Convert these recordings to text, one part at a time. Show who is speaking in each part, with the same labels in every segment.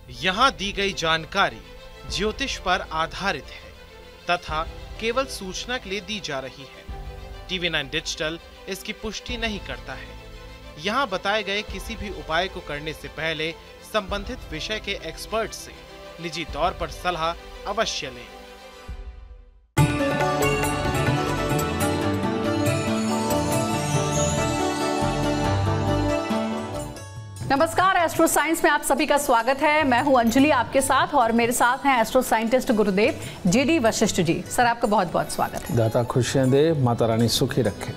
Speaker 1: यहाँ दी गई जानकारी ज्योतिष पर आधारित है तथा केवल सूचना के लिए दी जा रही है। TV9 डिजिटल इसकी पुष्टि नहीं करता है। यहाँ बताए गए किसी भी उपाय को करने से पहले संबंधित विषय के एक्सपर्ट से निजी तौर पर सलाह अवश्य लें।
Speaker 2: नमस्कार, एस्ट्रो साइंस में आप सभी का स्वागत है। मैं हूं अंजलि आपके साथ और मेरे साथ हैं एस्ट्रो साइंटिस्ट गुरुदेव जी.डी. वशिष्ठ जी। सर, आपका बहुत बहुत स्वागत है।
Speaker 3: दाता खुशियां दे, माता रानी सुखी रखे।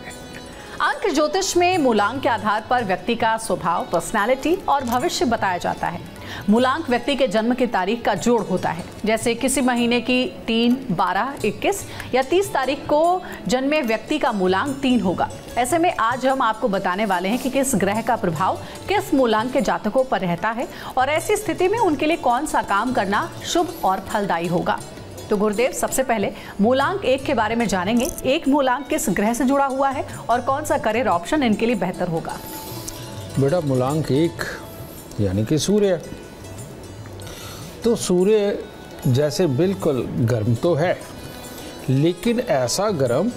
Speaker 2: अंक ज्योतिष में मूलांक के आधार पर व्यक्ति का स्वभाव, पर्सनालिटी और भविष्य बताया जाता है। मूलांक व्यक्ति के जन्म की तारीख का जोड़ होता है। जैसे किसी महीने की 3, 12, 21 या 30 तारीख को जन्मे व्यक्ति का मूलांक 3 होगा। ऐसे में आज हम आपको बताने वाले हैं कि किस ग्रह का प्रभाव किस मूलांक के जातकों पर रहता है और ऐसी स्थिति में उनके लिए कौन सा काम करना शुभ और फलदायी होगा। तो गुरुदेव, सबसे पहले मूलांक 1 के बारे में जानेंगे। 1 मूलांक किस ग्रह से जुड़ा हुआ है और कौन सा करियर ऑप्शन इनके लिए बेहतर होगा?
Speaker 3: बेटा, मूलांक 1 यानी कि सूर्य। तो सूर्य जैसे बिल्कुल गर्म तो है, लेकिन ऐसा गर्म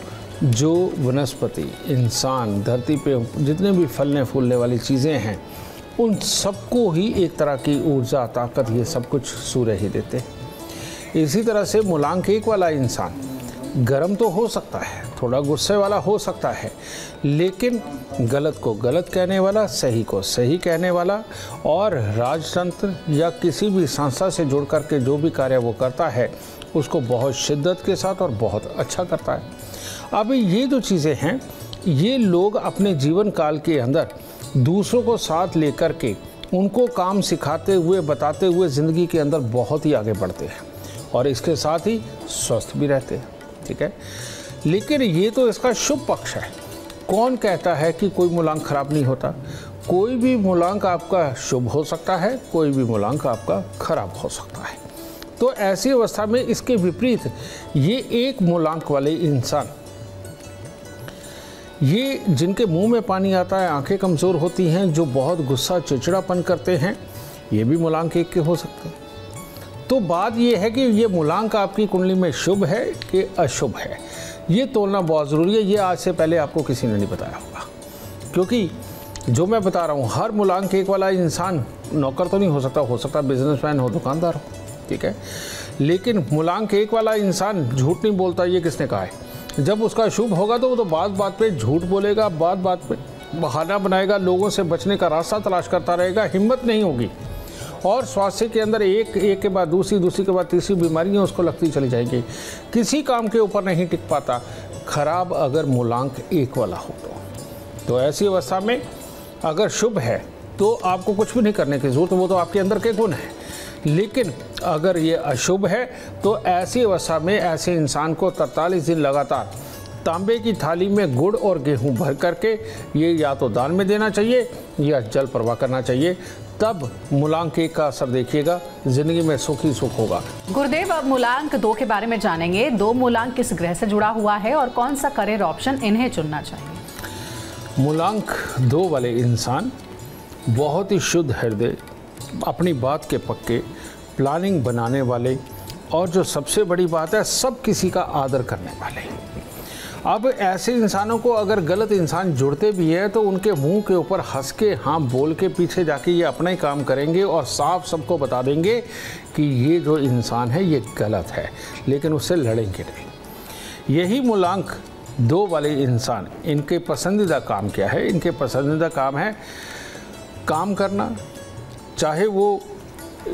Speaker 3: जो वनस्पति, इंसान, धरती पे जितने भी फलने फूलने वाली चीज़ें हैं उन सबको ही एक तरह की ऊर्जा, ताकत, ये सब कुछ सूर्य ही देते हैं। इसी तरह से मूलांक 1 वाला इंसान गर्म तो हो सकता है, थोड़ा गुस्से वाला हो सकता है, लेकिन गलत को गलत कहने वाला, सही को सही कहने वाला और राजतंत्र या किसी भी संस्था से जुड़ करके जो भी कार्य वो करता है उसको बहुत शिद्दत के साथ और बहुत अच्छा करता है। अब ये जो चीज़ें हैं, ये लोग अपने जीवन काल के अंदर दूसरों को साथ लेकर के उनको काम सिखाते हुए, बताते हुए ज़िंदगी के अंदर बहुत ही आगे बढ़ते हैं और इसके साथ ही स्वस्थ भी रहते हैं। ठीक है, लेकिन ये तो इसका शुभ पक्ष है। कौन कहता है कि कोई मूलांक खराब नहीं होता? कोई भी मूलांक आपका शुभ हो सकता है, कोई भी मूलांक आपका खराब हो सकता है। तो ऐसी अवस्था में इसके विपरीत ये 1 मूलांक वाले इंसान, ये जिनके मुंह में पानी आता है, आंखें कमज़ोर होती हैं, जो बहुत गुस्सा, चिड़चिड़ापन करते हैं, ये भी मूलांक 1 के हो सकते हैं। तो बात ये है कि ये मूलांक आपकी कुंडली में शुभ है कि अशुभ है, ये तोलना बहुत ज़रूरी है। ये आज से पहले आपको किसी ने नहीं बताया होगा, क्योंकि जो मैं बता रहा हूँ, हर मूलांक 1 वाला इंसान नौकर तो नहीं हो सकता बिजनेसमैन हो, दुकानदार हो। ठीक है, लेकिन मूलांक 1 वाला इंसान झूठ नहीं बोलता। ये किसने कहा है? जब उसका शुभ होगा तो वो तो बात बात पे झूठ बोलेगा, बात बात पे बहाना बनाएगा, लोगों से बचने का रास्ता तलाश करता रहेगा, हिम्मत नहीं होगी और स्वास्थ्य के अंदर एक के बाद दूसरी के बाद तीसरी बीमारियां उसको लगती चली जाएंगी। किसी काम के ऊपर नहीं टिक पाता, खराब अगर मूलांक 1 वाला हो तो ऐसी अवस्था में अगर शुभ है तो आपको कुछ भी नहीं करने की जरूरत, वो तो आपके अंदर के गुण है। लेकिन अगर ये अशुभ है तो ऐसी अवस्था में ऐसे इंसान को 43 दिन लगातार तांबे की थाली में गुड़ और गेहूं भर करके ये या तो दान में देना चाहिए या जल प्रवाह करना चाहिए। तब मूलांक 1 का असर देखिएगा, जिंदगी में सुख ही सुख होगा।
Speaker 2: गुरुदेव, अब मूलांक 2 के बारे में जानेंगे। 2 मूलांक किस ग्रह से जुड़ा हुआ है और कौन सा करियर ऑप्शन इन्हें चुनना चाहिए?
Speaker 3: मूलांक 2 वाले इंसान बहुत ही शुद्ध हृदय, अपनी बात के पक्के, प्लानिंग बनाने वाले और जो सबसे बड़ी बात है, सब किसी का आदर करने वाले। अब ऐसे इंसानों को अगर गलत इंसान जुड़ते भी है तो उनके मुंह के ऊपर हंस के, हाँ बोल के पीछे जाके ये अपना ही काम करेंगे और साफ सबको बता देंगे कि ये जो इंसान है ये गलत है, लेकिन उससे लड़ेंगे नहीं। यही मूलांक 2 वाले इंसान, इनके पसंदीदा काम क्या है? इनके पसंदीदा काम है काम करना, चाहे वो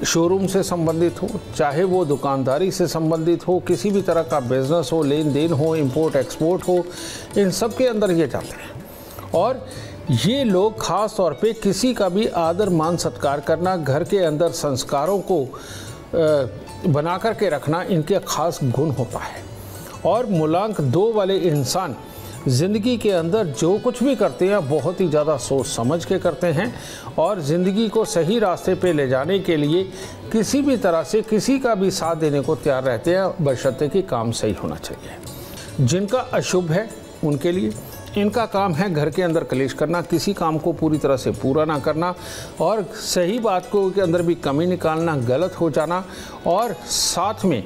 Speaker 3: शोरूम से संबंधित हो, चाहे वो दुकानदारी से संबंधित हो, किसी भी तरह का बिजनेस हो, लेन देन हो, इंपोर्ट एक्सपोर्ट हो, इन सब के अंदर ये जाते हैं। और ये लोग ख़ास तौर पे किसी का भी आदर मान सत्कार करना, घर के अंदर संस्कारों को बना कर के रखना इनके ख़ास गुण होता है। और मूलांक 2 वाले इंसान ज़िंदगी के अंदर जो कुछ भी करते हैं बहुत ही ज़्यादा सोच समझ के करते हैं और ज़िंदगी को सही रास्ते पे ले जाने के लिए किसी भी तरह से किसी का भी साथ देने को तैयार रहते हैं, बशर्ते कि काम सही होना चाहिए। जिनका अशुभ है उनके लिए इनका काम है घर के अंदर कलेश करना, किसी काम को पूरी तरह से पूरा ना करना और सही बात को के अंदर भी कमी निकालना, गलत हो जाना। और साथ में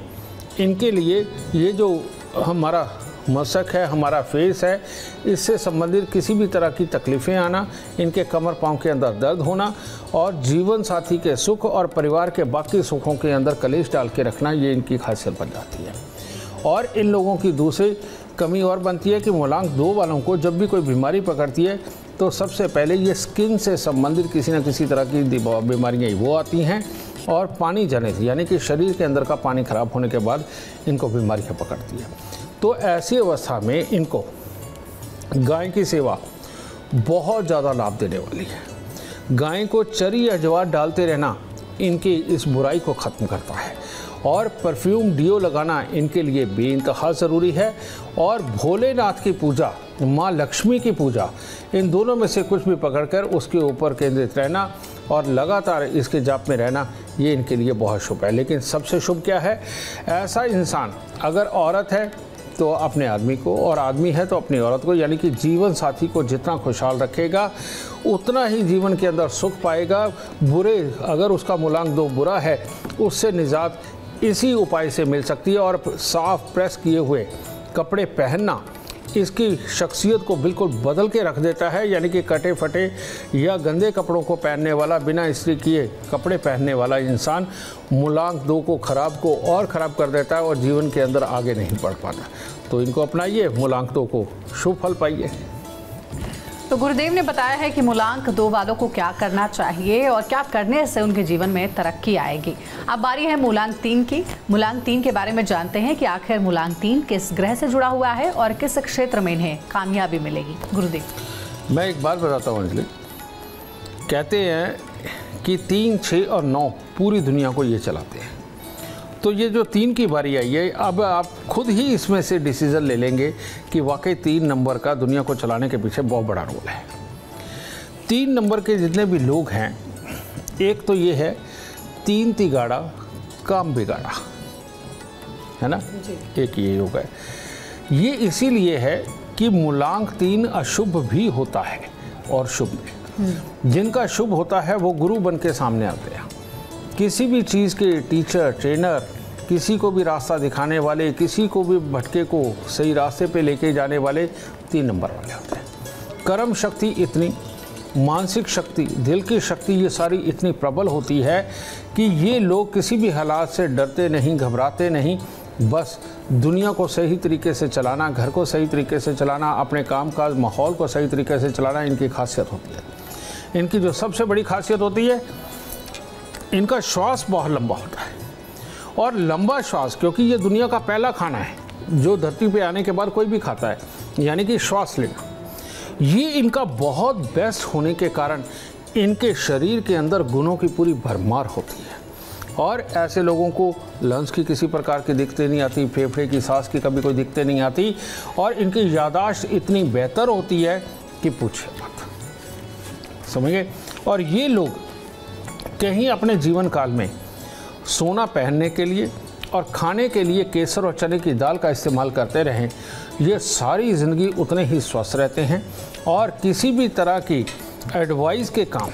Speaker 3: इनके लिए ये जो हमारा मशक है, हमारा फेस है, इससे संबंधित किसी भी तरह की तकलीफ़ें आना, इनके कमर पाँव के अंदर दर्द होना और जीवन साथी के सुख और परिवार के बाकी सुखों के अंदर कलेश डाल के रखना, ये इनकी खासियत बन जाती है। और इन लोगों की दूसरी कमी और बनती है कि मूलांक 2 वालों को जब भी कोई बीमारी पकड़ती है तो सबसे पहले ये स्किन से संबंधित किसी न किसी तरह की बीमारियाँ वो आती हैं और पानी जनित यानी कि शरीर के अंदर का पानी खराब होने के बाद इनको बीमारियाँ पकड़ती है। तो ऐसी अवस्था में इनको गाय की सेवा बहुत ज़्यादा लाभ देने वाली है। गाय को चरी या ज्वार डालते रहना इनकी इस बुराई को ख़त्म करता है और परफ्यूम डियो लगाना इनके लिए बेइंतहा ज़रूरी है। और भोलेनाथ की पूजा, माँ लक्ष्मी की पूजा, इन दोनों में से कुछ भी पकड़कर उसके ऊपर केंद्रित रहना और लगातार इसके जाप में रहना, ये इनके लिए बहुत शुभ है। लेकिन सबसे शुभ क्या है, ऐसा इंसान अगर औरत है तो अपने आदमी को और आदमी है तो अपनी औरत को, यानी कि जीवन साथी को जितना खुशहाल रखेगा उतना ही जीवन के अंदर सुख पाएगा। बुरे अगर उसका मूलांक 2 बुरा है उससे निजात इसी उपाय से मिल सकती है। और साफ प्रेस किए हुए कपड़े पहनना इसकी शख्सियत को बिल्कुल बदल के रख देता है, यानी कि कटे फटे या गंदे कपड़ों को पहनने वाला, बिना इस्त्री किए कपड़े पहनने वाला इंसान मूलांक 2 को और ख़राब कर देता है और जीवन के अंदर आगे नहीं बढ़ पाता। तो इनको अपनाइए, मूलांक 2 को शुभ फल पाइए।
Speaker 2: तो गुरुदेव ने बताया है कि मूलांक 2 वालों को क्या करना चाहिए और क्या करने से उनके जीवन में तरक्की आएगी। अब बारी है मूलांक 3 की। मूलांक 3 के बारे में जानते हैं कि आखिर मूलांक 3 किस ग्रह से जुड़ा हुआ है और किस क्षेत्र में इन्हें कामयाबी मिलेगी। गुरुदेव,
Speaker 3: मैं एक बात बताता हूँ अंजलि, कहते हैं कि 3, 6 और 9 पूरी दुनिया को ये चलाते हैं। तो ये जो 3 की बारी आई है, अब आप खुद ही इसमें से डिसीज़न ले लेंगे कि वाकई 3 नंबर का दुनिया को चलाने के पीछे बहुत बड़ा रोल है। 3 नंबर के जितने भी लोग हैं, एक तो ये है 3 तिगाड़ा काम बिगाड़ा, है ना, एक ये योग है। ये इसीलिए है कि मूलांक 3 अशुभ भी होता है और शुभ भी। जिनका शुभ होता है वो गुरु बन के सामने आते हैं। किसी भी चीज़ के टीचर, ट्रेनर, किसी को भी रास्ता दिखाने वाले, किसी को भी भटके को सही रास्ते पे लेके जाने वाले 3 नंबर वाले होते हैं। कर्म शक्ति इतनी, मानसिक शक्ति, दिल की शक्ति, ये सारी इतनी प्रबल होती है कि ये लोग किसी भी हालात से डरते नहीं, घबराते नहीं। बस दुनिया को सही तरीके से चलाना, घर को सही तरीके से चलाना, अपने काम काज माहौल को सही तरीके से चलाना इनकी खासियत होती है। इनकी जो सबसे बड़ी खासियत होती है, इनका श्वास बहुत लंबा होता है। और लंबा श्वास, क्योंकि ये दुनिया का पहला खाना है जो धरती पे आने के बाद कोई भी खाता है, यानी कि श्वास लेना, ये इनका बहुत बेस्ट होने के कारण इनके शरीर के अंदर गुणों की पूरी भरमार होती है। और ऐसे लोगों को लंग्स की किसी प्रकार की दिक्कतें नहीं आती, फेफड़े की सांस की कभी कोई दिक्कतें नहीं आती और इनकी याददाश्त इतनी बेहतर होती है कि पूछे मत, समझिए। और ये लोग कहीं अपने जीवन काल में सोना पहनने के लिए और खाने के लिए केसर और चने की दाल का इस्तेमाल करते रहें, ये सारी ज़िंदगी उतने ही स्वस्थ रहते हैं। और किसी भी तरह की एडवाइस के काम,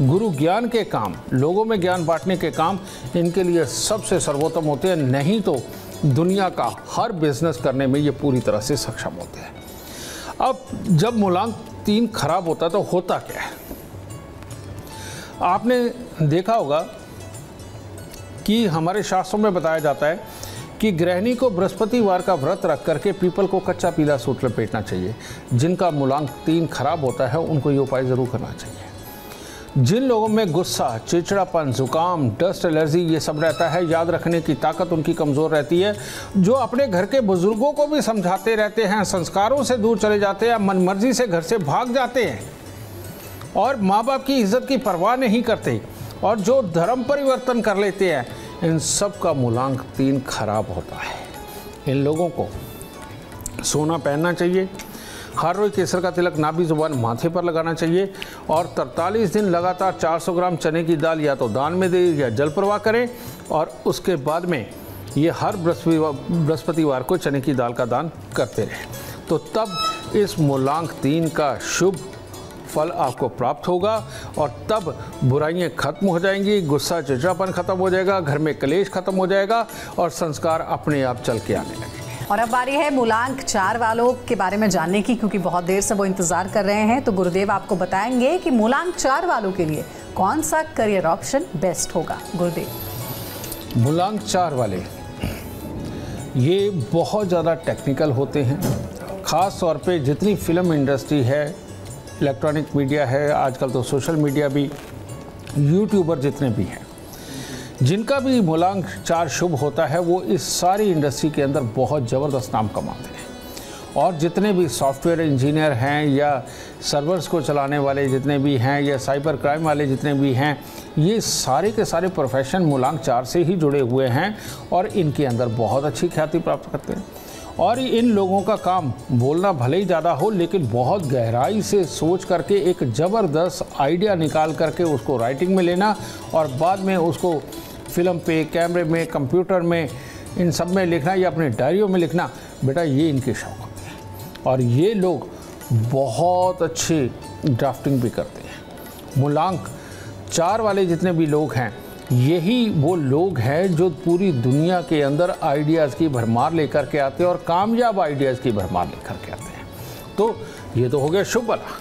Speaker 3: गुरु ज्ञान के काम, लोगों में ज्ञान बांटने के काम इनके लिए सबसे सर्वोत्तम होते हैं। नहीं तो दुनिया का हर बिजनेस करने में ये पूरी तरह से सक्षम होते हैं। अब जब मूलांक 3 खराब होता है तो होता क्या है, आपने देखा होगा कि हमारे शास्त्रों में बताया जाता है कि गृहिणी को बृहस्पतिवार का व्रत रख करके पीपल को कच्चा पीला सूट लपेटना चाहिए। जिनका मूलांक 3 खराब होता है उनको ये उपाय ज़रूर करना चाहिए। जिन लोगों में गुस्सा, चिड़चिड़ापन, जुकाम, डस्ट एलर्जी ये सब रहता है, याद रखने की ताकत उनकी कमज़ोर रहती है, जो अपने घर के बुज़ुर्गों को भी समझाते रहते हैं, संस्कारों से दूर चले जाते हैं, मनमर्जी से घर से भाग जाते हैं और माँ बाप की इज्जत की परवाह नहीं करते और जो धर्म परिवर्तन कर लेते हैं, इन सब का मूलांक 3 खराब होता है। इन लोगों को सोना पहनना चाहिए, हर रोज केसर का तिलक नाभि जुबान माथे पर लगाना चाहिए और 43 दिन लगातार 400 ग्राम चने की दाल या तो दान में दे या जल प्रवाह करें। और उसके बाद में ये हर बृहस्पतिवार को चने की दाल का दान करते रहें। तो तब इस मूलांक 3 का शुभ फल आपको प्राप्त होगा और तब बुराइयां खत्म हो जाएंगी, गुस्सा चिड़चिड़ापन खत्म हो जाएगा, घर में कलेश खत्म हो जाएगा और संस्कार अपने आप चल के आने लगेंगे।
Speaker 2: और अब बारी है मूलांक 4 वालों के बारे में जानने की, क्योंकि बहुत देर से वो इंतजार कर रहे हैं। तो गुरुदेव आपको बताएंगे कि मूलांक 4 वालों के लिए कौन सा करियर ऑप्शन बेस्ट होगा। गुरुदेव।
Speaker 3: मूलांक 4 वाले ये बहुत ज़्यादा टेक्निकल होते हैं, ख़ास तौर पे जितनी फिल्म इंडस्ट्री है, इलेक्ट्रॉनिक मीडिया है, आजकल तो सोशल मीडिया भी, यूट्यूबर जितने भी हैं, जिनका भी मूलांक 4 शुभ होता है वो इस सारी इंडस्ट्री के अंदर बहुत ज़बरदस्त नाम कमाते हैं। और जितने भी सॉफ्टवेयर इंजीनियर हैं या सर्वर्स को चलाने वाले जितने भी हैं या साइबर क्राइम वाले जितने भी हैं, ये सारे के सारे प्रोफेशन मूलांक 4 से ही जुड़े हुए हैं और इनके अंदर बहुत अच्छी ख्याति प्राप्त करते हैं। और इन लोगों का काम बोलना भले ही ज़्यादा हो, लेकिन बहुत गहराई से सोच करके एक ज़बरदस्त आइडिया निकाल करके उसको राइटिंग में लेना और बाद में उसको फिल्म पे, कैमरे में, कंप्यूटर में, इन सब में लिखना या अपने डायरियों में लिखना, बेटा ये इनके शौक होते हैं। और ये लोग बहुत अच्छी ड्राफ्टिंग भी करते हैं। मूलांक 4 वाले जितने भी लोग हैं, यही वो लोग हैं जो पूरी दुनिया के अंदर आइडियाज़ की भरमार लेकर के आते हैं और कामयाब आइडियाज़ की भरमार लेकर के आते हैं। तो ये तो हो गया शुभ वाला।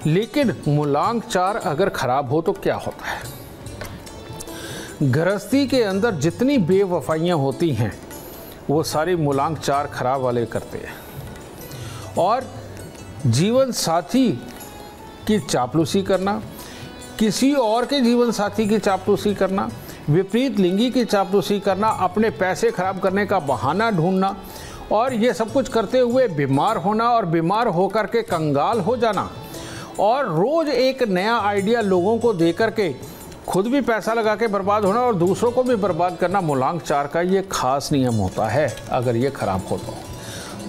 Speaker 3: लेकिन मूलांक 4 अगर खराब हो तो क्या होता है? गृहस्थी के अंदर जितनी बेवफाइयाँ होती हैं वो सारी मूलांक 4 खराब वाले करते हैं। और जीवन साथी की चापलूसी करना, किसी और के जीवन साथी की चापलूसी करना, विपरीत लिंगी की चापलूसी करना, अपने पैसे खराब करने का बहाना ढूंढना और ये सब कुछ करते हुए बीमार होना और बीमार होकर के कंगाल हो जाना और रोज़ एक नया आइडिया लोगों को दे करके खुद भी पैसा लगा के बर्बाद होना और दूसरों को भी बर्बाद करना, मूलांक 4 का ये खास नियम होता है। अगर ये खराब हो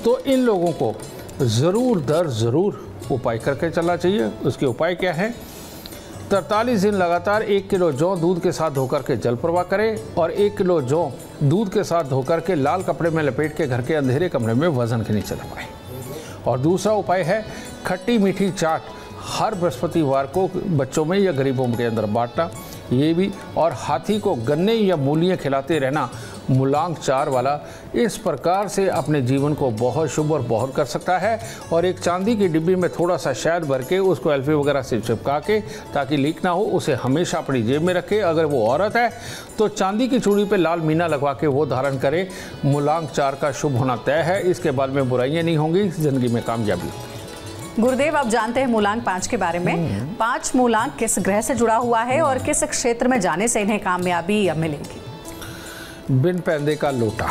Speaker 3: तो इन लोगों को ज़रूर दर ज़रूर उपाय करके चलना चाहिए। उसके उपाय क्या है? 43 दिन लगातार 1 किलो जौ दूध के साथ धोकर के जल प्रवाह करें और 1 किलो जौ दूध के साथ धोकर के लाल कपड़े में लपेट के घर के अंधेरे कमरे में वजन के नीचे लगाएं। और दूसरा उपाय है खट्टी मीठी चाट हर बृहस्पतिवार को बच्चों में या गरीबों के अंदर बांटना, ये भी। और हाथी को गन्ने या मूलियाँ खिलाते रहना मूलांक 4 वाला इस प्रकार से अपने जीवन को बहुत शुभ और बहुत कर सकता है। और एक चांदी की डिब्बी में थोड़ा सा शहद भर के उसको एल्फी वगैरह से चिपका के, ताकि लीक ना हो, उसे हमेशा अपनी जेब में रखे। अगर वो औरत है तो चांदी की चूड़ी पे लाल मीना लगवा के वो धारण करे। मूलांक 4 का शुभ होना तय है। इसके बाद में बुराइयाँ नहीं होंगी, ज़िंदगी में कामयाबी होगी।
Speaker 2: गुरुदेव, अब जानते हैं मूलांक 5 के बारे में। 5 मूलांक किस ग्रह से जुड़ा हुआ है और किस क्षेत्र में जाने से इन्हें कामयाबी मिलेगी?
Speaker 3: बिन पैंदे का लोटा,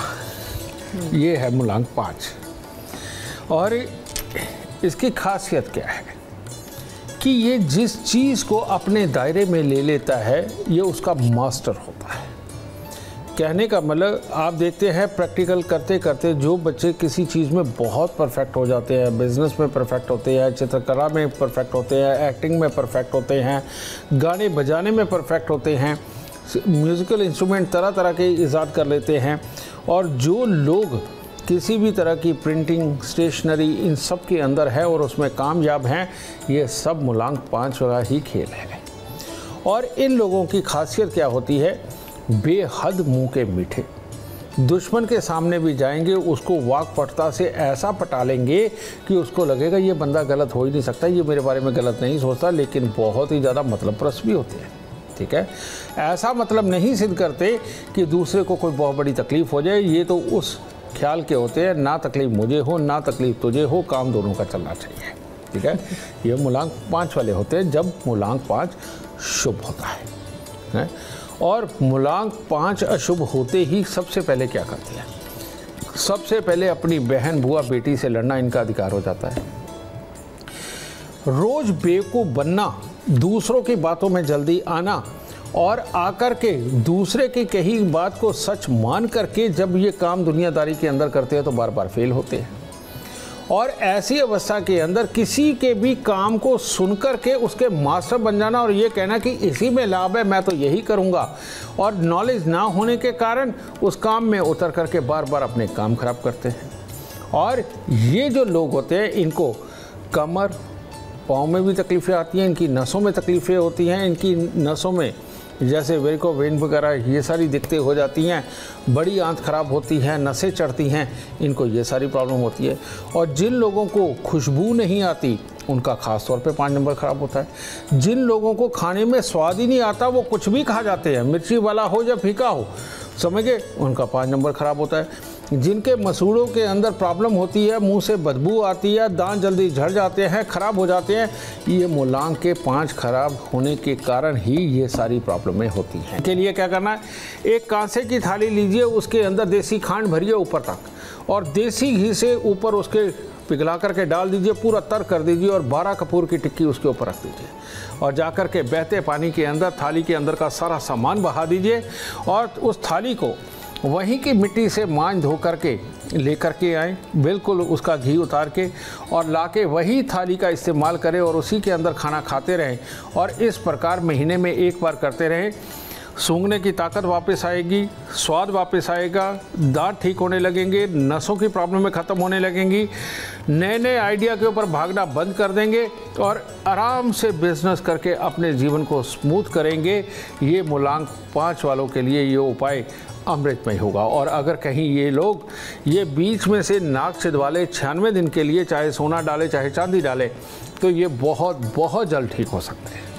Speaker 3: ये है मूलांक 5। और इसकी खासियत क्या है कि ये जिस चीज़ को अपने दायरे में ले लेता है ये उसका मास्टर होता है। कहने का मतलब, आप देखते हैं प्रैक्टिकल करते करते जो बच्चे किसी चीज़ में बहुत परफेक्ट हो जाते हैं, बिजनेस में परफेक्ट होते हैं, चित्रकला में परफेक्ट होते हैं, एक्टिंग में परफेक्ट होते हैं, गाने बजाने में परफेक्ट होते हैं, म्यूज़िकल इंस्ट्रूमेंट तरह तरह के ईजाद कर लेते हैं। और जो लोग किसी भी तरह की प्रिंटिंग, स्टेशनरी, इन सब के अंदर है और उसमें कामयाब हैं, ये सब मूलांक 5 वाला ही खेल है। और इन लोगों की खासियत क्या होती है? बेहद मुंह के मीठे। दुश्मन के सामने भी जाएंगे, उसको वाकपटुता से ऐसा पटा लेंगे कि उसको लगेगा ये बंदा गलत हो ही नहीं सकता, ये मेरे बारे में गलत नहीं सोचता। लेकिन बहुत ही ज़्यादा मतलबप्रस्त भी होते हैं, ठीक है। ऐसा मतलब नहीं सिद्ध करते कि दूसरे को कोई बहुत बड़ी तकलीफ़ हो जाए। ये तो उस ख्याल के होते हैं, ना तकलीफ़ मुझे हो ना तकलीफ़ तुझे हो, काम दोनों का चलना चाहिए, ठीक है। ये मूलांक 5 वाले होते हैं जब मूलांक 5 शुभ होता है। और मूलांक 5 अशुभ होते ही सबसे पहले क्या करते हैं? सबसे पहले अपनी बहन, बुआ, बेटी से लड़ना इनका अधिकार हो जाता है। रोज बेवकूफ़ बनना, दूसरों की बातों में जल्दी आना और आकर के दूसरे की कही बात को सच मान करके जब ये काम दुनियादारी के अंदर करते हैं तो बार बार फेल होते हैं। और ऐसी अवस्था के अंदर किसी के भी काम को सुनकर के उसके मास्टर बन जाना और ये कहना कि इसी में लाभ है, मैं तो यही करूँगा। और नॉलेज ना होने के कारण उस काम में उतर करके बार बार अपने काम खराब करते हैं। और ये जो लोग होते हैं इनको कमर पाँव में भी तकलीफ़ें आती हैं, इनकी नसों में तकलीफ़ें होती हैं, इनकी नसों में जैसे वेरिको वेन वगैरह ये सारी दिक्कतें हो जाती हैं, बड़ी आंत ख़राब होती है, नसें चढ़ती हैं, इनको ये सारी प्रॉब्लम होती है। और जिन लोगों को खुशबू नहीं आती उनका ख़ास तौर पे 5 नंबर ख़राब होता है। जिन लोगों को खाने में स्वाद ही नहीं आता, वो कुछ भी खा जाते हैं, मिर्ची वाला हो या फीका हो, समझ गए, उनका 5 नंबर ख़राब होता है। जिनके मसूड़ों के अंदर प्रॉब्लम होती है, मुंह से बदबू आती है, दांत जल्दी झड़ जाते हैं, ख़राब हो जाते हैं, ये मूलांग के 5 खराब होने के कारण ही ये सारी प्रॉब्लमें होती हैं। इसके लिए क्या करना है, एक कांसे की थाली लीजिए, उसके अंदर देसी खांड भरिए ऊपर तक और देसी घी से ऊपर उसके पिघला करके डाल दीजिए, पूरा तर कर दीजिए और 12 कपूर की टिक्की उसके ऊपर रख दीजिए और जाकर के बहते पानी के अंदर थाली के अंदर का सारा सामान बहा दीजिए और उस थाली को वहीं की मिट्टी से मांज धो करके लेकर के आएँ, बिल्कुल उसका घी उतार के और लाके वही थाली का इस्तेमाल करें और उसी के अंदर खाना खाते रहें और इस प्रकार महीने में एक बार करते रहें। सूंघने की ताकत वापस आएगी, स्वाद वापस आएगा, दांत ठीक होने लगेंगे, नसों की प्रॉब्लमें ख़त्म होने लगेंगी, नए नए आइडिया के ऊपर भागना बंद कर देंगे और आराम से बिजनेस करके अपने जीवन को स्मूथ करेंगे। ये मूलांक 5 वालों के लिए ये उपाय अमृतमय होगा। और अगर कहीं ये लोग ये बीच में से नाक छिदवा ले 96 दिन के लिए, चाहे सोना डाले चाहे चांदी डाले, तो ये बहुत जल्द ठीक हो सकते हैं।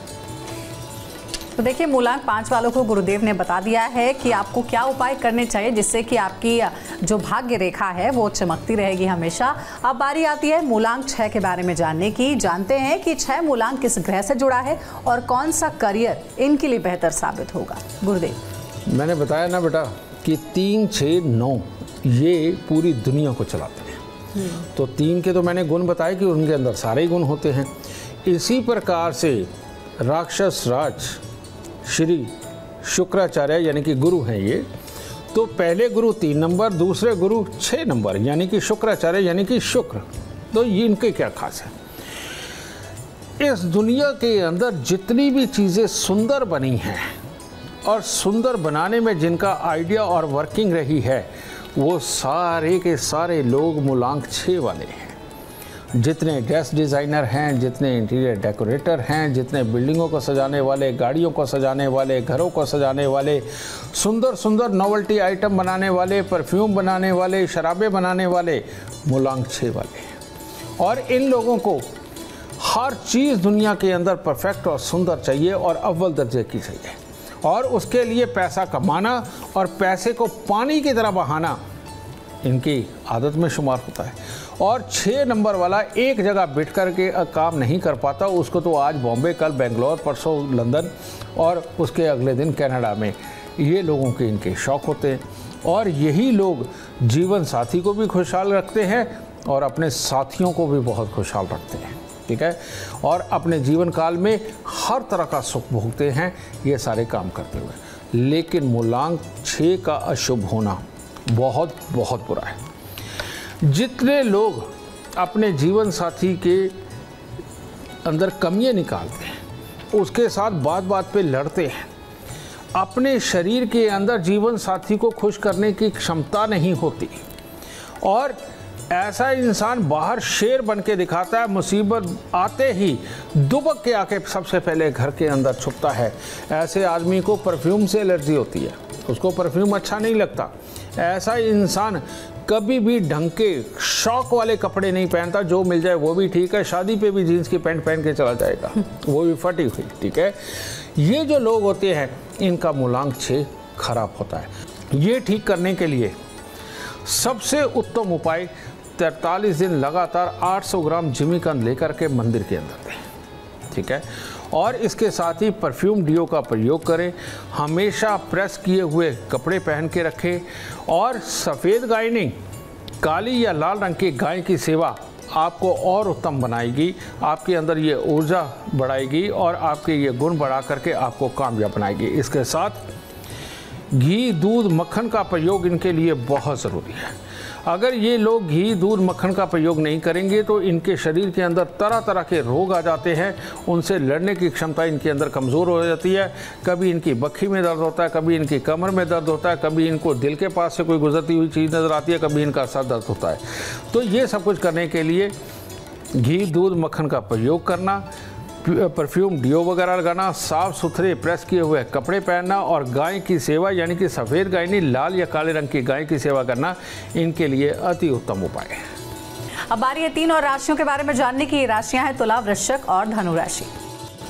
Speaker 2: तो देखिए, मूलांक 5 वालों को गुरुदेव ने बता दिया है कि आपको क्या उपाय करने चाहिए जिससे कि आपकी जो भाग्य रेखा है वो चमकती रहेगी हमेशा। अब बारी आती है मूलांक 6 के बारे में जानने की। जानते हैं कि 6 मूलांक किस ग्रह से जुड़ा है और कौन सा करियर इनके लिए बेहतर साबित होगा। गुरुदेव,
Speaker 3: मैंने बताया ना बेटा कि 3, 6, 9 ये पूरी दुनिया को चलाते हैं। तो 3 के तो मैंने गुण बताए कि उनके अंदर सारे गुण होते हैं। इसी प्रकार से राक्षस राज श्री शुक्राचार्य यानी कि गुरु हैं ये, तो पहले गुरु 3 नंबर, दूसरे गुरु 6 नंबर यानी कि शुक्राचार्य यानी कि शुक्र। तो ये इनके क्या खास है। इस दुनिया के अंदर जितनी भी चीज़ें सुंदर बनी हैं और सुंदर बनाने में जिनका आइडिया और वर्किंग रही है, वो सारे के सारे लोग मूलांक 6 वाले हैं। जितने ड्रेस डिज़ाइनर हैं, जितने इंटीरियर डेकोरेटर हैं, जितने बिल्डिंगों को सजाने वाले, गाड़ियों को सजाने वाले, घरों को सजाने वाले, सुंदर सुंदर नोवेल्टी आइटम बनाने वाले, परफ्यूम बनाने वाले, शराबें बनाने वाले, मूलांक 6 वाले हैं। और इन लोगों को हर चीज़ दुनिया के अंदर परफेक्ट और सुंदर चाहिए और अव्वल दर्जे की चाहिए, और उसके लिए पैसा कमाना और पैसे को पानी की तरह बहाना इनकी आदत में शुमार होता है। और 6 नंबर वाला एक जगह बैठ कर के काम नहीं कर पाता, उसको तो आज बॉम्बे, कल बेंगलोर, परसों लंदन और उसके अगले दिन कनाडा में, ये लोगों के इनके शौक़ होते हैं। और यही लोग जीवन साथी को भी खुशहाल रखते हैं और अपने साथियों को भी बहुत खुशहाल रखते हैं, ठीक है, और अपने जीवन काल में हर तरह का सुख भोगते हैं ये सारे काम करते हुए। लेकिन मूलांक 6 का अशुभ होना बहुत बुरा है। जितने लोग अपने जीवन साथी के अंदर कमियां निकालते हैं, उसके साथ बात बात पे लड़ते हैं, अपने शरीर के अंदर जीवन साथी को खुश करने की क्षमता नहीं होती, और ऐसा इंसान बाहर शेर बन के दिखाता है, मुसीबत आते ही दुबक के आके सबसे पहले घर के अंदर छुपता है। ऐसे आदमी को परफ्यूम से एलर्जी होती है, उसको परफ्यूम अच्छा नहीं लगता। ऐसा इंसान कभी भी ढंग के शौक वाले कपड़े नहीं पहनता, जो मिल जाए वो भी ठीक है, शादी पे भी जीन्स की पैंट पहन के चला जाएगा, वो भी फटी हुई, ठीक है। ये जो लोग होते हैं इनका मूलांक 6 खराब होता है। ये ठीक करने के लिए सबसे उत्तम उपाय 43 दिन लगातार 800 ग्राम जिमीकंद लेकर के मंदिर के अंदर दें, ठीक है। और इसके साथ ही परफ्यूम डिओ का प्रयोग करें, हमेशा प्रेस किए हुए कपड़े पहन के रखें, और सफ़ेद गाय नहीं, काली या लाल रंग की गाय की सेवा आपको और उत्तम बनाएगी, आपके अंदर ये ऊर्जा बढ़ाएगी और आपके ये गुण बढ़ा करके आपको कामयाब बनाएगी। इसके साथ घी, दूध, मक्खन का प्रयोग इनके लिए बहुत ज़रूरी है। अगर ये लोग घी, दूध, मक्खन का प्रयोग नहीं करेंगे तो इनके शरीर के अंदर तरह तरह के रोग आ जाते हैं, उनसे लड़ने की क्षमता इनके अंदर कमज़ोर हो जाती है। कभी इनकी बक्खी में दर्द होता है, कभी इनकी कमर में दर्द होता है, कभी इनको दिल के पास से कोई गुजरती हुई चीज़ नज़र आती है, कभी इनका सर दर्द होता है। तो ये सब कुछ करने के लिए घी, दूध, मक्खन का प्रयोग करना, परफ्यूम, डिओ वगैरह लगाना, साफ़ सुथरे प्रेस किए हुए कपड़े पहनना और गाय की सेवा यानी कि सफ़ेद गाय नहीं, लाल या काले रंग की गाय की सेवा करना इनके लिए अति उत्तम उपाय है।
Speaker 2: अब बारी है 3 और राशियों के बारे में जानने की। राशियां हैं तुला, वृश्चिक और धनु राशि।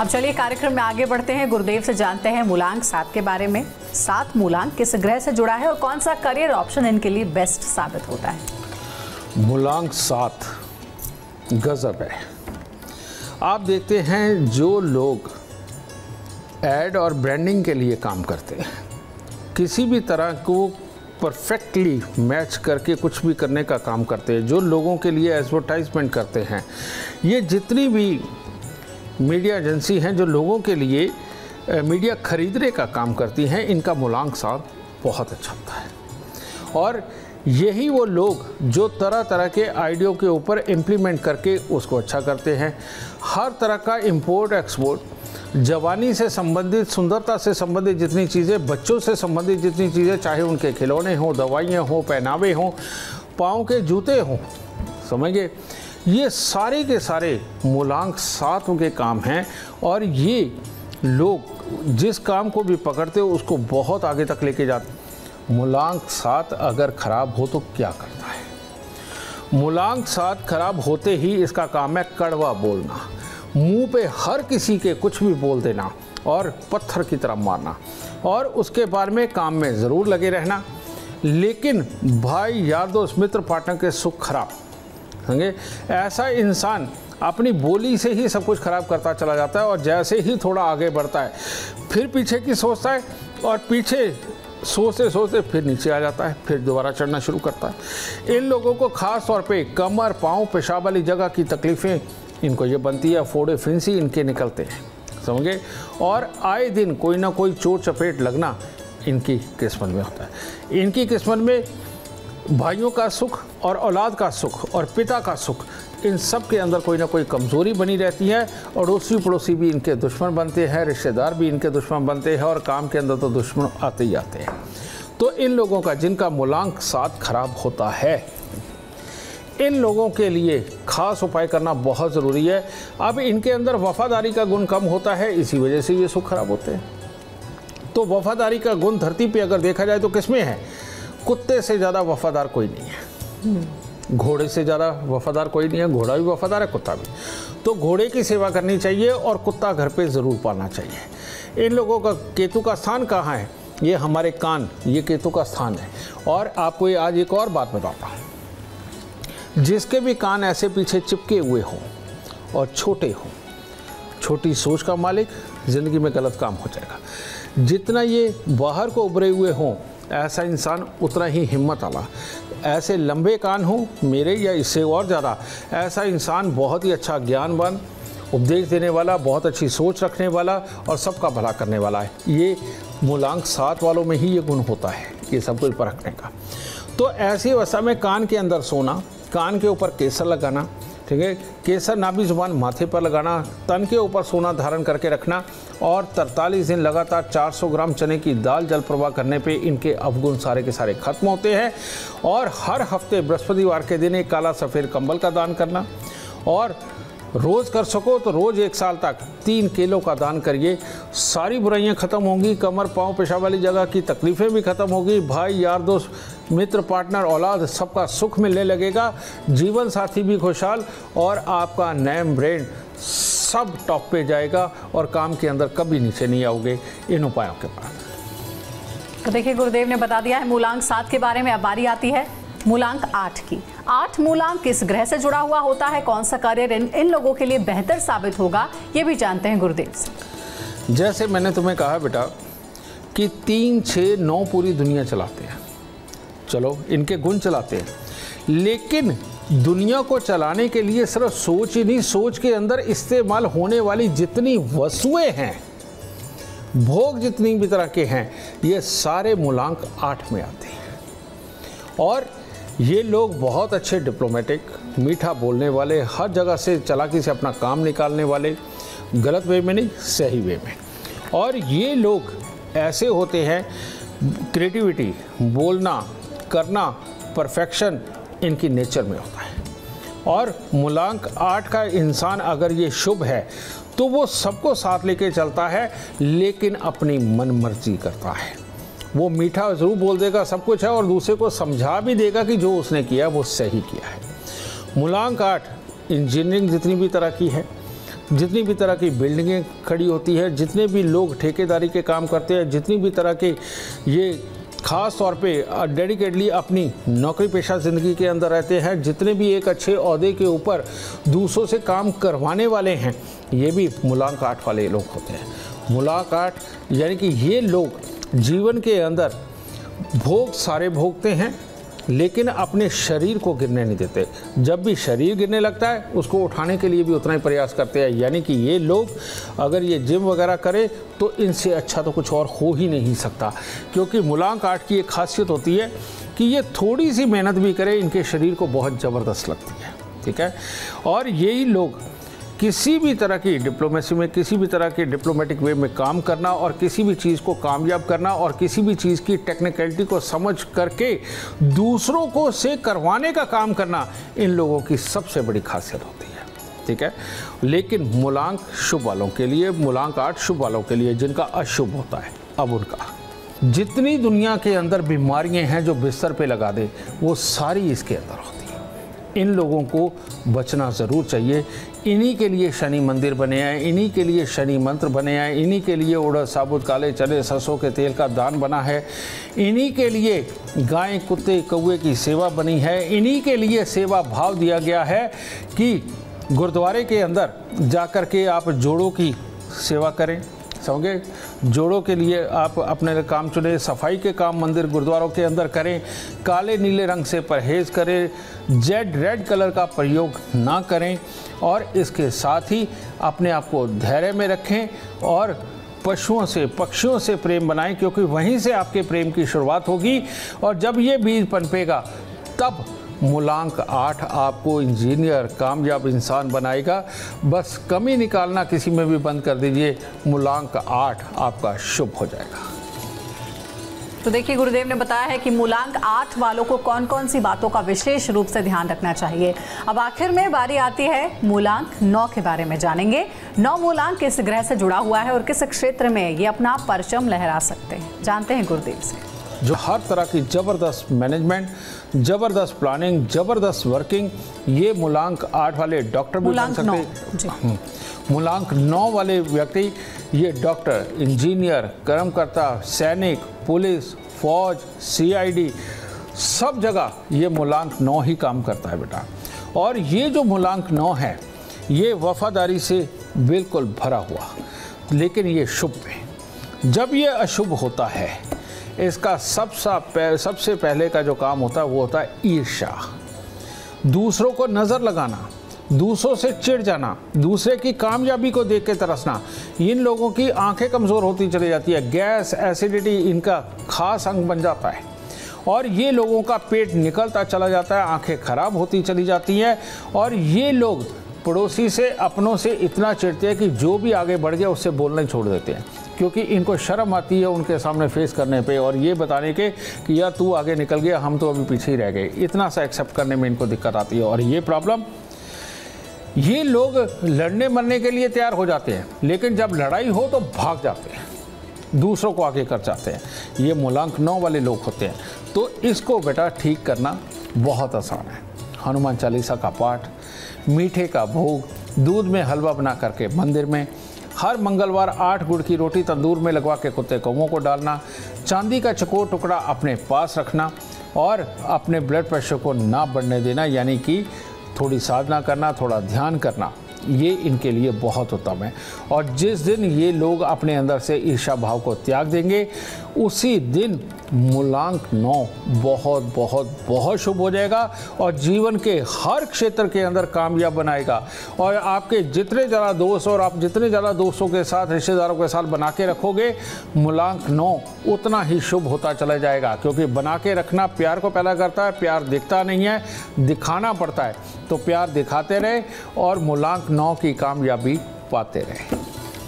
Speaker 2: अब चलिए कार्यक्रम में आगे बढ़ते हैं। गुरुदेव से जानते हैं मूलांक 7 के बारे में। 7 मूलांक किस ग्रह से जुड़ा है और कौन सा करियर ऑप्शन इनके लिए बेस्ट साबित होता है?
Speaker 3: मूलांक 7 गजब है। आप देखते हैं जो लोग एड और ब्रांडिंग के लिए काम करते हैं, किसी भी तरह को परफेक्टली मैच करके कुछ भी करने का काम करते हैं, जो लोगों के लिए एडवर्टाइजमेंट करते हैं, ये जितनी भी मीडिया एजेंसी हैं जो लोगों के लिए मीडिया खरीदने का काम करती हैं, इनका मूलांक 7 बहुत अच्छा होता है। और यही वो लोग जो तरह तरह के आइडियो के ऊपर इम्प्लीमेंट करके उसको अच्छा करते हैं। हर तरह का इंपोर्ट एक्सपोर्ट, जवानी से संबंधित, सुंदरता से संबंधित जितनी चीज़ें, बच्चों से संबंधित जितनी चीज़ें, चाहे उनके खिलौने हों, दवाइयाँ हों, पहनावे हों, पाँव के जूते हों, समझिए, ये सारे के सारे मूलांक 7 के काम हैं। और ये लोग जिस काम को भी पकड़ते हो उसको बहुत आगे तक लेके जाते। मूलांक 7 अगर खराब हो तो क्या करता है? मूलांक 7 खराब होते ही इसका काम है कड़वा बोलना, मुंह पे हर किसी के कुछ भी बोल देना और पत्थर की तरह मारना, और उसके बारे में काम में ज़रूर लगे रहना, लेकिन भाई, यार, दोस्त, मित्र, पार्टनर के सुख खराब। समझे? ऐसा इंसान अपनी बोली से ही सब कुछ खराब करता चला जाता है और जैसे ही थोड़ा आगे बढ़ता है फिर पीछे की सोचता है और पीछे सोचते सोचते फिर नीचे आ जाता है, फिर दोबारा चढ़ना शुरू करता है। इन लोगों को ख़ास तौर पे कमर, पाँव, पेशाब वाली जगह की तकलीफ़ें इनको ये बनती है, फोड़े फिंसी इनके निकलते हैं, समझे, और आए दिन कोई ना कोई चोट चपेट लगना इनकी किस्मत में होता है। इनकी किस्मत में भाइयों का सुख और औलाद का सुख और पिता का सुख, इन सब के अंदर कोई ना कोई कमज़ोरी बनी रहती है। अड़ोसी पड़ोसी भी इनके दुश्मन बनते हैं, रिश्तेदार भी इनके दुश्मन बनते हैं और काम के अंदर तो दुश्मन आते ही आते हैं। तो इन लोगों का जिनका मूलांक 7 खराब होता है, इन लोगों के लिए खास उपाय करना बहुत ज़रूरी है। अब इनके अंदर वफादारी का गुण कम होता है, इसी वजह से ये सुख खराब होते हैं। तो वफादारी का गुण धरती पे अगर देखा जाए तो किसमें है? कुत्ते से ज़्यादा वफादार कोई नहीं है, घोड़े से ज़्यादा वफादार कोई नहीं है। घोड़ा भी वफादार है, कुत्ता भी। तो घोड़े की सेवा करनी चाहिए और कुत्ता घर पे ज़रूर पालना चाहिए। इन लोगों का केतु का स्थान कहाँ है? ये हमारे कान, ये केतु का स्थान है। और आपको ये आज एक और बात बताता हूँ, जिसके भी कान ऐसे पीछे चिपके हुए हों और छोटे हों, छोटी सोच का मालिक, ज़िंदगी में गलत काम हो जाएगा। जितना ये बाहर को उभरे हुए हों, ऐसा इंसान उतना ही हिम्मत वाला। ऐसे लंबे कान हो मेरे या इससे और ज़्यादा, ऐसा इंसान बहुत ही अच्छा ज्ञानवान, उपदेश देने वाला, बहुत अच्छी सोच रखने वाला और सबका भला करने वाला है। ये मूलांक 7 वालों में ही ये गुण होता है, ये सब कुछ परखने का। तो ऐसी अवस्था में कान के अंदर सोना, कान के ऊपर केसर लगाना, ठीक है, केसर नाभि जुबान माथे पर लगाना, तन के ऊपर सोना धारण करके रखना और 43 दिन लगातार 400 ग्राम चने की दाल जल प्रवाह करने पे इनके अवगुण सारे के सारे खत्म होते हैं। और हर हफ्ते बृहस्पतिवार के दिन एक काला सफ़ेद कंबल का दान करना, और रोज़ कर सको तो रोज़ 1 साल तक 3 केलों का दान करिए। सारी बुराइयां ख़त्म होंगी, कमर, पाँव, पेशाब वाली जगह की तकलीफ़ें भी ख़त्म होगी। भाई, यार, दोस्त, मित्र, पार्टनर, औलाद, सबका सुख मिलने लगेगा, जीवन साथी भी खुशहाल और आपका नेम ब्रेन सब टॉप पे जाएगा और काम के अंदर कभी नीचे नहीं आओगे इन उपायों के बाद।
Speaker 2: तो देखिए, गुरुदेव ने बता दिया है मूलांक 7 के बारे में। अब बारी आती है मूलांक 8 की। 8 मूलांक किस ग्रह से जुड़ा हुआ होता है, कौन सा करियर इन लोगों के लिए बेहतर साबित होगा, ये भी जानते हैं गुरुदेव से।
Speaker 3: जैसे मैंने तुम्हें कहा बेटा कि 3, 6, 9 पूरी दुनिया चलाते हैं, चलो इनके गुण चलाते हैं, लेकिन दुनिया को चलाने के लिए सिर्फ सोच ही नहीं, सोच के अंदर इस्तेमाल होने वाली जितनी वस्तुएं हैं, भोग जितनी भी तरह के हैं, ये सारे मूलांक 8 में आते हैं। और ये लोग बहुत अच्छे डिप्लोमेटिक, मीठा बोलने वाले, हर जगह से चालाकी से अपना काम निकालने वाले, गलत वे में नहीं सही वे में। और ये लोग ऐसे होते हैं, क्रिएटिविटी, बोलना, करना, परफेक्शन इनकी नेचर में होता है। और मूलांक 8 का इंसान अगर ये शुभ है तो वो सबको साथ लेके चलता है, लेकिन अपनी मन मर्जी करता है। वो मीठा ज़रूर बोल देगा, सब कुछ है, और दूसरे को समझा भी देगा कि जो उसने किया वो सही किया है। मूलांक 8 इंजीनियरिंग जितनी भी तरह की है, जितनी भी तरह की बिल्डिंगें खड़ी होती है, जितने भी लोग ठेकेदारी के काम करते हैं, जितनी भी तरह के ये ख़ास तौर पे डेडिकेटली अपनी नौकरी पेशा ज़िंदगी के अंदर रहते हैं, जितने भी एक अच्छे ओहदे के ऊपर दूसरों से काम करवाने वाले हैं, ये भी मूलांक 8 वाले लोग होते हैं। मूलांक 8 यानी कि ये लोग जीवन के अंदर भोग सारे भोगते हैं, लेकिन अपने शरीर को गिरने नहीं देते। जब भी शरीर गिरने लगता है उसको उठाने के लिए भी उतना ही प्रयास करते हैं। यानी कि ये लोग अगर ये जिम वगैरह करें तो इनसे अच्छा तो कुछ और हो ही नहीं सकता, क्योंकि मूलांक 8 की एक खासियत होती है कि ये थोड़ी सी मेहनत भी करें, इनके शरीर को बहुत ज़बरदस्त लगती है। ठीक है, और यही लोग किसी भी तरह की डिप्लोमेसी में, किसी भी तरह के डिप्लोमेटिक वे में काम करना, और किसी भी चीज़ को कामयाब करना, और किसी भी चीज़ की टेक्निकलिटी को समझ करके दूसरों को से करवाने का काम करना, इन लोगों की सबसे बड़ी खासियत होती है। ठीक है, लेकिन मूलांक शुभ वालों के लिए, मूलांक 8 शुभ वालों के लिए जिनका अशुभ होता है, अब उनका जितनी दुनिया के अंदर बीमारियां हैं जो बिस्तर पे लगा दे, वो सारी इसके अंदर होती है। इन लोगों को बचना ज़रूर चाहिए। इन्हीं के लिए शनि मंदिर बने हैं, इन्हीं के लिए शनि मंत्र बने हैं, इन्हीं के लिए उड़द, साबुत, काले चने, सरसों के तेल का दान बना है, इन्हीं के लिए गाय, कुत्ते, कौवे की सेवा बनी है, इन्हीं के लिए सेवा भाव दिया गया है कि गुरुद्वारे के अंदर जाकर के आप जोड़ों की सेवा करें। समझे, जोड़ों के लिए आप अपने काम चुने, सफाई के काम मंदिर गुरुद्वारों के अंदर करें, काले नीले रंग से परहेज करें, रेड कलर का प्रयोग ना करें, और इसके साथ ही अपने आप को धैर्य में रखें और पशुओं से, पक्षियों से प्रेम बनाएं, क्योंकि वहीं से आपके प्रेम की शुरुआत होगी। और जब ये बीज पनपेगा तब मूलांक 8 आपको इंजीनियर, कामयाब इंसान बनाएगा। बस कमी निकालना किसी में भी बंद कर दीजिए, मूलांक 8 आपका शुभ हो जाएगा।
Speaker 2: तो देखिए, गुरुदेव ने बताया है कि मूलांक 8 वालों को कौन कौन सी बातों का विशेष रूप से ध्यान रखना चाहिए। अब आखिर में बारी आती है मूलांक 9 के बारे में जानेंगे। 9 मूलांक किस ग्रह से जुड़ा हुआ है और किस क्षेत्र में ये अपना परचम लहरा सकते हैं, जानते हैं गुरुदेव से।
Speaker 3: जो हर तरह की ज़बरदस्त मैनेजमेंट, ज़बरदस्त प्लानिंग, ज़बरदस्त वर्किंग, ये मूलांक 8 वाले डॉक्टर भी बन सकते हैं। मूलांक 9 वाले व्यक्ति ये डॉक्टर, इंजीनियर, कर्मकर्ता, सैनिक, पुलिस, फौज, CID, सब जगह ये मूलांक 9 ही काम करता है बेटा। और ये जो मूलांक 9 है ये वफादारी से बिल्कुल भरा हुआ, लेकिन ये शुभ है। जब ये अशुभ होता है, इसका सबसे पहले का जो काम होता है वो होता है ईर्ष्या, दूसरों को नज़र लगाना, दूसरों से चिढ़ जाना, दूसरे की कामयाबी को देख के तरसना। इन लोगों की आंखें कमज़ोर होती चली जाती है, गैस, एसिडिटी इनका खास अंग बन जाता है, और ये लोगों का पेट निकलता चला जाता है, आंखें खराब होती चली जाती हैं। और ये लोग पड़ोसी से, अपनों से इतना चिढ़ते हैं कि जो भी आगे बढ़ गया उससे बोलना ही छोड़ देते हैं, क्योंकि इनको शर्म आती है उनके सामने फेस करने पे, और ये बताने के कि यार तू आगे निकल गया, हम तो अभी पीछे ही रह गए। इतना सा एक्सेप्ट करने में इनको दिक्कत आती है। और ये प्रॉब्लम, ये लोग लड़ने मरने के लिए तैयार हो जाते हैं, लेकिन जब लड़ाई हो तो भाग जाते हैं, दूसरों को आगे कर जाते हैं। ये मूलांक 9 वाले लोग होते हैं। तो इसको बेटा ठीक करना बहुत आसान है। हनुमान चालीसा का पाठ, मीठे का भोग, दूध में हलवा बना करके मंदिर में, हर मंगलवार 8 गुड़ की रोटी तंदूर में लगवा के कुत्ते कौवों को डालना, चांदी का चकोर टुकड़ा अपने पास रखना, और अपने ब्लड प्रेशर को ना बढ़ने देना, यानी कि थोड़ी साधना करना, थोड़ा ध्यान करना, ये इनके लिए बहुत उत्तम है। और जिस दिन ये लोग अपने अंदर से ईर्ष्या भाव को त्याग देंगे, उसी दिन मूलांक 9 बहुत बहुत बहुत शुभ हो जाएगा और जीवन के हर क्षेत्र के अंदर कामयाब बनाएगा। और आपके जितने ज़्यादा दोस्त और आप जितने ज़्यादा दोस्तों के साथ, रिश्तेदारों के साथ बना के रखोगे, मूलांक 9 उतना ही शुभ होता चला जाएगा। क्योंकि बना के रखना प्यार को पैदा करता है, प्यार दिखता नहीं है, दिखाना पड़ता है। तो प्यार दिखाते रहे और मूलांक 9 की कामयाबी पाते रहे।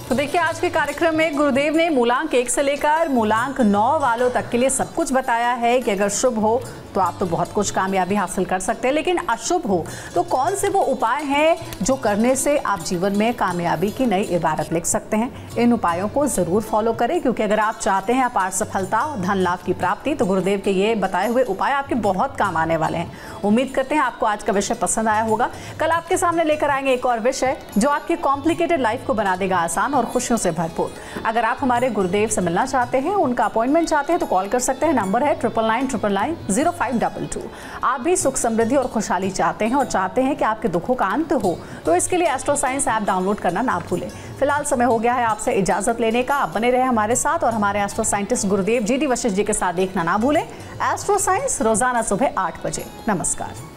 Speaker 2: तो देखिए, आज के कार्यक्रम में गुरुदेव ने मूलांक 1 से लेकर मूलांक 9 वालों तक के लिए सब कुछ बताया है कि अगर शुभ हो तो आप तो बहुत कुछ कामयाबी हासिल कर सकते हैं, लेकिन अशुभ हो तो कौन से वो उपाय हैं जो करने से आप जीवन में कामयाबी की नई इबारत लिख सकते हैं। इन उपायों को ज़रूर फॉलो करें, क्योंकि अगर आप चाहते हैं अपार सफलता, धन लाभ की प्राप्ति, तो गुरुदेव के ये बताए हुए उपाय आपके बहुत काम आने वाले हैं। उम्मीद करते हैं आपको आज का विषय पसंद आया होगा। कल आपके सामने लेकर आएंगे एक और विषय जो आपकी कॉम्प्लिकेटेड लाइफ को बना देगा आसान और खुशियों से भरपूर। अगर आप हमारे गुरुदेव से मिलना चाहते हैं, उनका अपॉइंटमेंट चाहते हैं, तो कॉल कर सकते हैं। नंबर है 99990522। आप भी सुख समृद्धि और खुशहाली चाहते हैं और चाहते हैं कि आपके दुखों का अंत हो, तो इसके लिए एस्ट्रो साइंस ऐप डाउनलोड करना ना भूलें। फिलहाल समय हो गया है आपसे इजाजत लेने का। आप बने रहे हमारे साथ और हमारे एस्ट्रो साइंटिस्ट गुरुदेव GD वशिष्ठ जी के साथ देखना ना भूलें। एस्ट्रो साइंस रोजाना सुबह 8 बजे। नमस्कार।